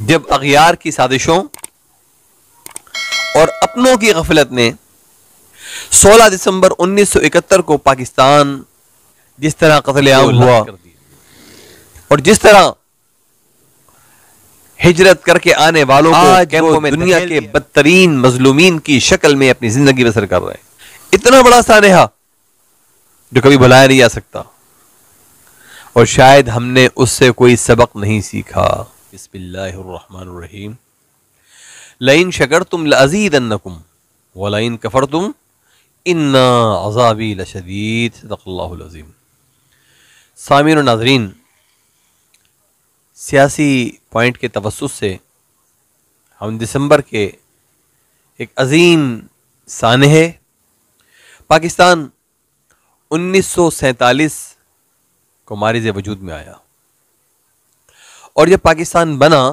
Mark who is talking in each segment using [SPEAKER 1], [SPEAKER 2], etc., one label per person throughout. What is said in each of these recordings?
[SPEAKER 1] جب اغیار کی سازشوں اور اپنوں کی غفلت نے 16 دسمبر 1971 کو پاکستان جس طرح قتل عام ہوا اور جس طرح ہجرت کر کے آنے والوں کو کیمپوں میں دنیا کے بدترین مظلومین کی شکل میں اپنی زندگی بسر کر رہے ہیں، اتنا بڑا سانحہ جو کبھی بھلایا نہیں جا سکتا، اور شاید ہم نے اس سے کوئی سبق نہیں سیکھا۔ بسم اللہ الرحمن الرحیم۔ لئن شکرتم لازیدنکم ولئن کفرتم ان عذابی لشدید۔ صدق اللہ العظیم۔ سامعین و ناظرین، سیاسی پوائنٹ کے توسط سے ہم دسمبر کے ایک عظیم سانحے پاکستان 1947 کو مارز وجود میں آیا، اور جب پاکستان بنا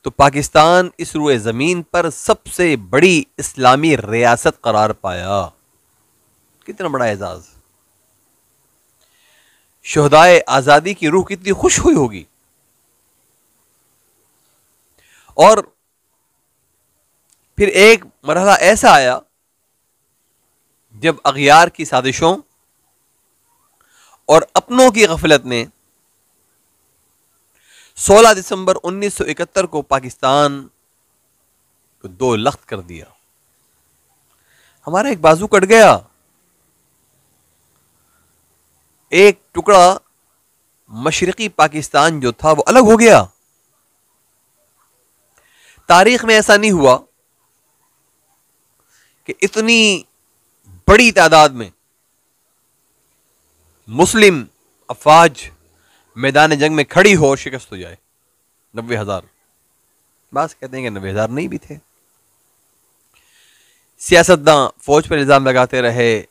[SPEAKER 1] تو پاکستان اس روئے زمین پر سب سے بڑی اسلامی ریاست قرار پایا۔ کتنا بڑا اعزاز! شہدائے آزادی کی روح کتنی خوش ہوئی ہوگی۔ اور پھر ایک مرحلہ ایسا آیا جب اغیار کی سازشوں اور اپنوں کی غفلت نے 16 دسمبر 1971 کو پاکستان کو دو لخت کر دیا۔ ہمارا ایک بازو کٹ گیا، ایک ٹکڑا مشرقی پاکستان جو تھا وہ الگ ہو گیا۔ تاریخ میں ایسا نہیں ہوا کہ اتنی بڑی تعداد میں مسلم افواج میدان جنگ میں کھڑی ہو اور شکست ہو جائے۔ 90,000، بعض کہتے ہیں کہ 90,000 نہیں بھی تھے۔ سیاستداں فوج پر الزام لگاتے رہے،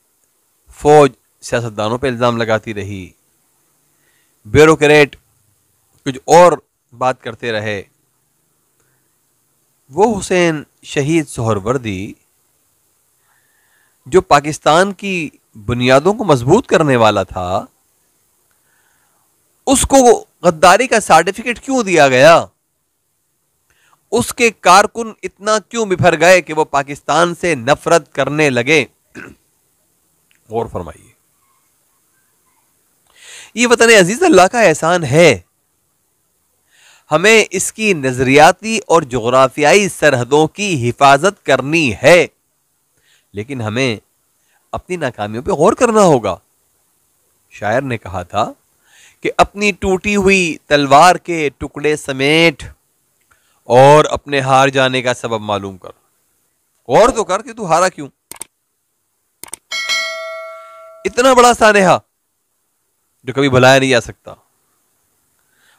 [SPEAKER 1] فوج سیاستدانوں پہ الزام لگاتی رہی، بیوروکریٹ کچھ اور بات کرتے رہے۔ وہ حسین شہید سہروردی جو پاکستان کی بنیادوں کو مضبوط کرنے والا تھا، اس کو غداری کا سرٹیفکیٹ کیوں دیا گیا؟ اس کے کارکن اتنا کیوں بپھر گئے کہ وہ پاکستان سے نفرت کرنے لگے؟ غور فرمائیے۔ یہ وطن عزیز اللہ کا احسان ہے، ہمیں اس کی نظریاتی اور جغرافیائی سرحدوں کی حفاظت کرنی ہے، لیکن ہمیں اپنی ناکامیوں پہ غور کرنا ہوگا۔ شاعر نے کہا تھا کہ اپنی ٹوٹی ہوئی تلوار کے ٹکڑے سمیٹ اور اپنے ہار جانے کا سبب معلوم کر۔ غور تو کر کہ تو ہارا کیوں؟ اتنا بڑا سانحہ جو کبھی بھلایا نہیں جا سکتا،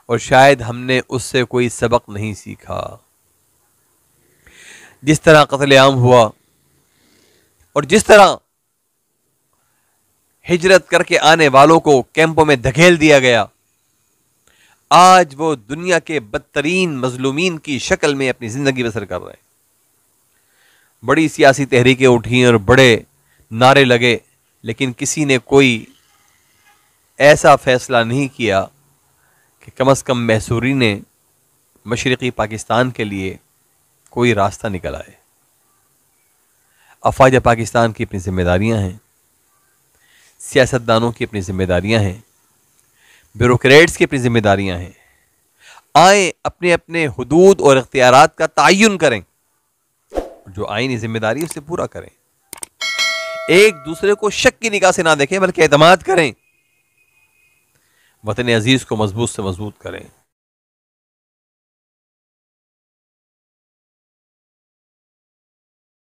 [SPEAKER 1] اور شاید ہم نے اس سے کوئی سبق نہیں سیکھا۔ جس طرح قتل عام ہوا اور جس طرح ہجرت کر کے آنے والوں کو کیمپوں میں دھکیل دیا گیا، آج وہ دنیا کے بدترین مظلومین کی شکل میں اپنی زندگی بسر کر رہے ہیں۔ بڑی سیاسی تحریکیں اٹھیں اور بڑے نعرے لگے، لیکن کسی نے کوئی ایسا فیصلہ نہیں کیا کہ کم از کم محصورین نے مشرقی پاکستان کے لیے کوئی راستہ نکل آئے۔ افواج پاکستان کی اپنی ذمہ داریاں ہیں، سیاستدانوں کی اپنی ذمہ داریاں ہیں، بیوروکریٹس کی اپنی ذمہ داریاں ہیں۔ آئیں اپنے اپنے حدود اور اختیارات کا تعین کریں، جو آئینی ذمہ داری اسے پورا کریں۔ ایک دوسرے کو شک کی نگاہ سے نہ دیکھیں بلکہ اعتماد کریں، وطن عزیز کو مضبوط سے مضبوط کریں۔